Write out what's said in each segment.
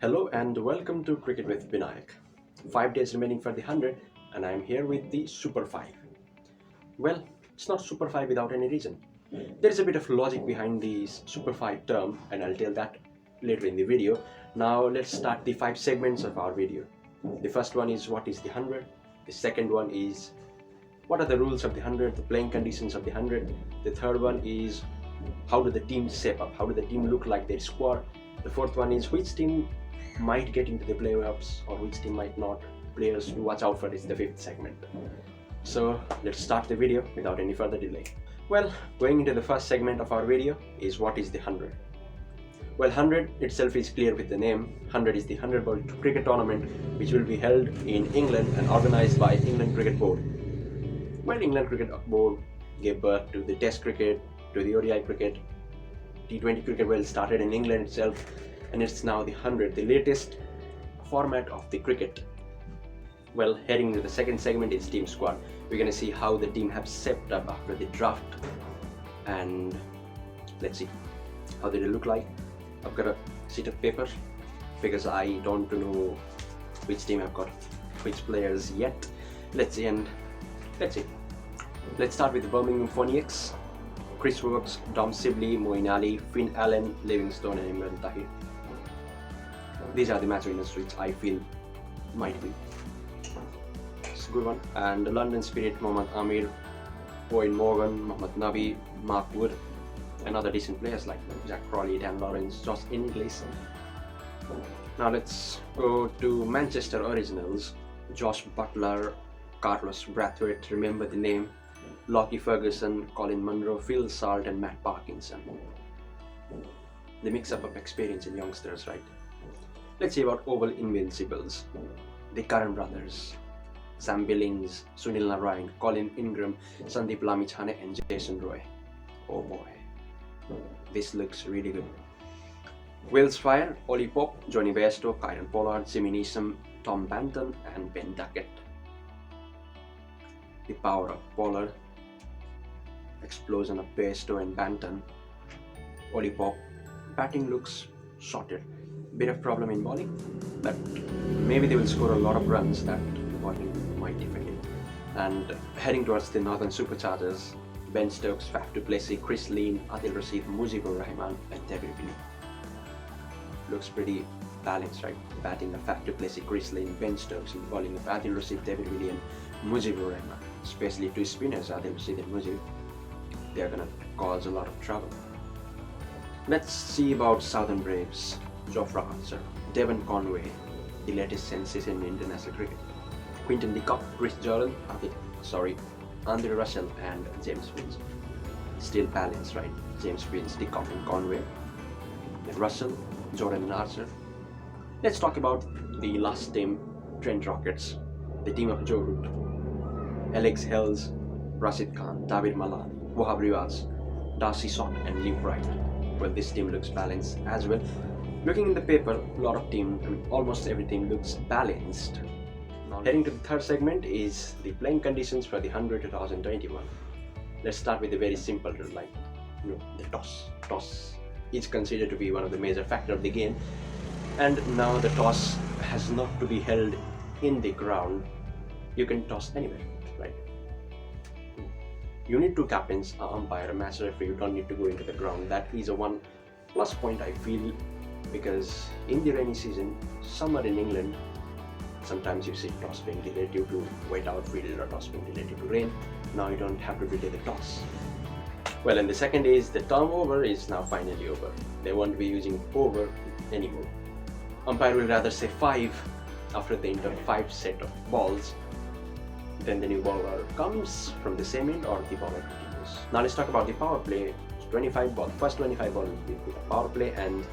Hello and welcome to Cricket with Binayak. 5 days remaining for the 100 and I am here with the Super 5. Well, it's not Super 5 without any reason. There is a bit of logic behind the Super 5 term and I'll tell that later in the video. Now let's start the 5 segments of our video. The first one is what is the 100. The second one is what are the rules of the 100, the playing conditions of the 100. The third one is how do the teams shape up, how do the team look like their squad. The fourth one is which team might get into the playoffs or which team might not. Players to watch out for is the fifth segment. So let's start the video without any further delay. Well, going into the first segment of our video is what is the 100. Well, 100 itself is clear with the name. 100 is the 100 ball cricket tournament which will be held in England and organized by England Cricket Board. Well, England Cricket Board gave birth to the Test cricket, to the ODI cricket. T20 cricket well started in England itself, and it's now the 100, the latest format of the cricket. Well, heading to the second segment is team squad. We're going to see how the team have shaped up after the draft, and let's see how they look like. I've got a sheet of paper because I don't know which team I've got which players yet. Let's see. Let's start with the Birmingham Phoenix. Chris Woakes, Dom Sibley, Moeen Ali, Finn Allen, Livingstone and Imran Tahir. These are the match winners which I feel might be. It's a good one. And the London Spirit, Mohammad Amir, Owen Morgan, Mohammad Nabi, Mark Wood, and other decent players like Jack Crawley, Dan Lawrence, Josh Inglis. Now let's go to Manchester Originals. Josh Butler, Carlos Brathwaite, remember the name, Lockie Ferguson, Colin Munro, Phil Salt and Matt Parkinson. The mix-up of experience in youngsters, right? Let's see about Oval Invincibles. The Curran brothers, Sam Billings, Sunil Narayan, Colin Ingram, Sandeep Lamichhane and Jason Roy. Oh boy, this looks really good. Wales Fire, Ollie Pope, Johnny Bairstow, Kieran Pollard, Jimmy Neesham, Tom Banton and Ben Duckett. The power of Pollard, explosion of Bairstow and Banton. Ollie Pope, batting looks sorted. Bit of problem in bowling, but maybe they will score a lot of runs that the bowling might defend it. And heading towards the Northern Superchargers, Ben Stokes, Faf du Plessis, Chris Lean, Adil Rashid, Mujibur Rahman and David Willey. Looks pretty balanced, right? Batting of Faf du Plessis, Chris Lean, Ben Stokes, and bowling of Adil Rashid, David Willey and Mujibur Rahman. Especially two spinners, Adil Rashid and Mujib. They are gonna cause a lot of trouble. Let's see about Southern Braves. Jofra Archer, Devon Conway, the latest sensation in international cricket. Quinton de Kock, Chris Jordan, Andre Russell and James Vince. Still balanced, right? James Vince, de Kock and Conway. And Russell, Jordan and Archer. Let's talk about the last team, Trent Rockets, the team of Joe Root, Alex Hells, Rashid Khan, David Malan, Wahab Riaz, Darcy Sott and Lee Wright. Well, this team looks balanced as well. Looking in the paper, a lot of almost every team looks balanced. Now, heading to the third segment is the playing conditions for the 100 2021. Let's start with a very simple rule, like the toss. Toss is considered to be one of the major factors of the game, and now the toss has not to be held in the ground. You can toss anywhere, right? You need two captains, an umpire, a match referee. You don't need to go into the ground. That is a one plus point I feel, because in the rainy season, summer in England, sometimes you see toss being delayed due to wet outfield or toss being delayed due to rain. Now you don't have to delay the toss. Well, and the second is the term over is now finally over. They won't be using over anymore. Umpire will rather say 5 after the end of 5 set of balls. Then the new bowler comes from the same end or the bowler continues. Now let's talk about the power play. 25 ball. First 25 ball will be with a power play, and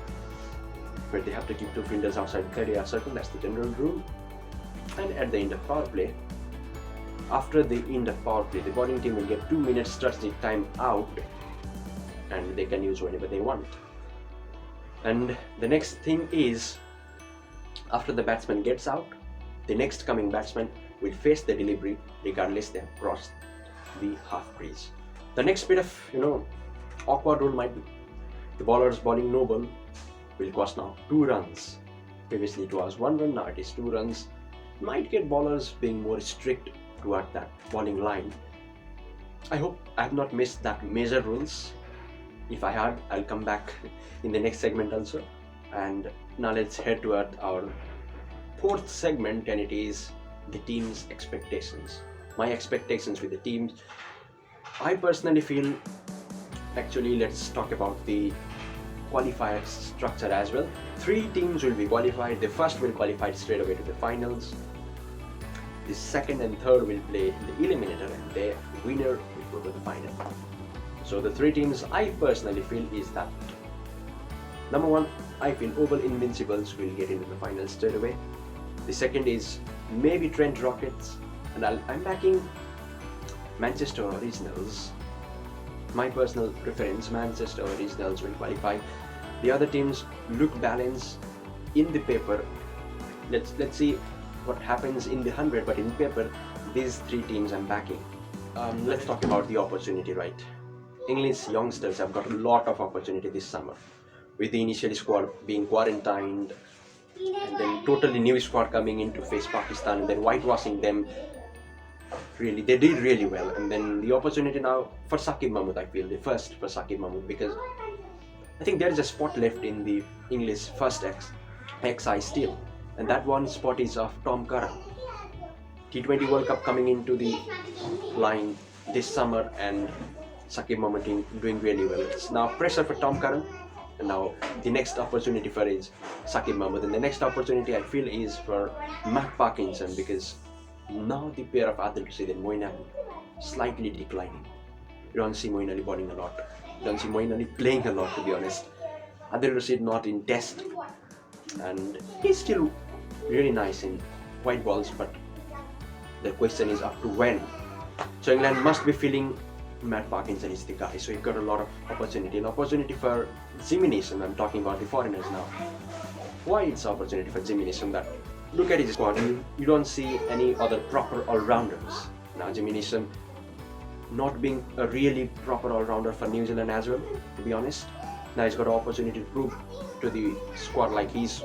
where they have to keep two fielders outside 30-yard circle. That's the general rule. And at the end of power play, after the end of power play, the bowling team will get 2 minutes strategic time out, and they can use whenever they want. And the next thing is, after the batsman gets out, the next coming batsman will face the delivery regardless they have crossed the half crease. The next bit of awkward rule might be the bowlers bowling no ball will cost now 2 runs Previously it was 1 run, now it is 2 runs. Might get bowlers being more strict toward that bowling line. I hope I have not missed that major rules. If I had, I'll come back in the next segment also. And now let's head toward our fourth segment, and it is the team's expectations. My expectations with the teams. I personally feel, actually let's talk about the qualifier structure as well. 3 teams will be qualified. The first will qualify straight away to the finals. The second and third will play the eliminator, and the winner will go to the final. So the 3 teams I personally feel is that number 1, I feel Oval Invincibles will get into the finals straight away. The second is maybe Trent Rockets, and I'm backing Manchester Originals. My personal preference, Manchester Originals will qualify. The other teams look balanced in the paper. Let's see what happens in the 100, but in paper, these 3 teams I'm backing. Let's talk about the opportunity, right? English youngsters have got a lot of opportunity this summer, with the initial squad being quarantined, and then totally new squad coming in to face Pakistan, and then whitewashing them. Really, they did really well. And then the opportunity now for Saqib Mahmood, I feel the first for Saqib Mahmood, because I think there is a spot left in the English first XI still, and that one spot is of Tom Curran. T20 World Cup coming into the line this summer, and Saqib Mahmood doing really well. It's now pressure for Tom Curran, and now the next opportunity for is Saqib Mahmood, and the next opportunity I feel is for Matt Parkinson, because now the pair of Adil Rashid and Moeen Ali slightly declining. You don't see Moeen Ali bowling a lot. You don't see Moeen Ali playing a lot, to be honest. Adil Rashid not in test, and he's still really nice in white balls, but the question is up to when. So England must be feeling Matt Parkinson is the guy, so he got a lot of opportunity. An opportunity for Jimmy Neesham. I'm talking about the foreigners now. Why it's opportunity for Jimmy Neesham? That look at his squad, you don't see any other proper all-rounders. Now Jimmy Neesham not being a really proper all-rounder for New Zealand as well, to be honest. Now he's got an opportunity to prove to the squad like he's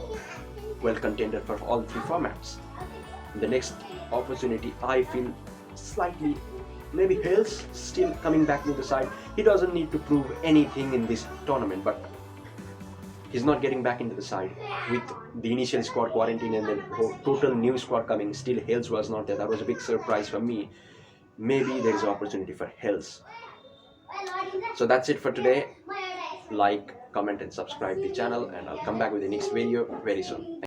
well contended for all 3 formats. The next opportunity I feel slightly, maybe Hales still coming back to the side. He doesn't need to prove anything in this tournament, but he's not getting back into the side with the initial squad quarantine and then total new squad coming. Still Hales was not there. That was a big surprise for me. Maybe there is an opportunity for Hales. So that's it for today. Like, comment and subscribe the channel, and I'll come back with the next video very soon.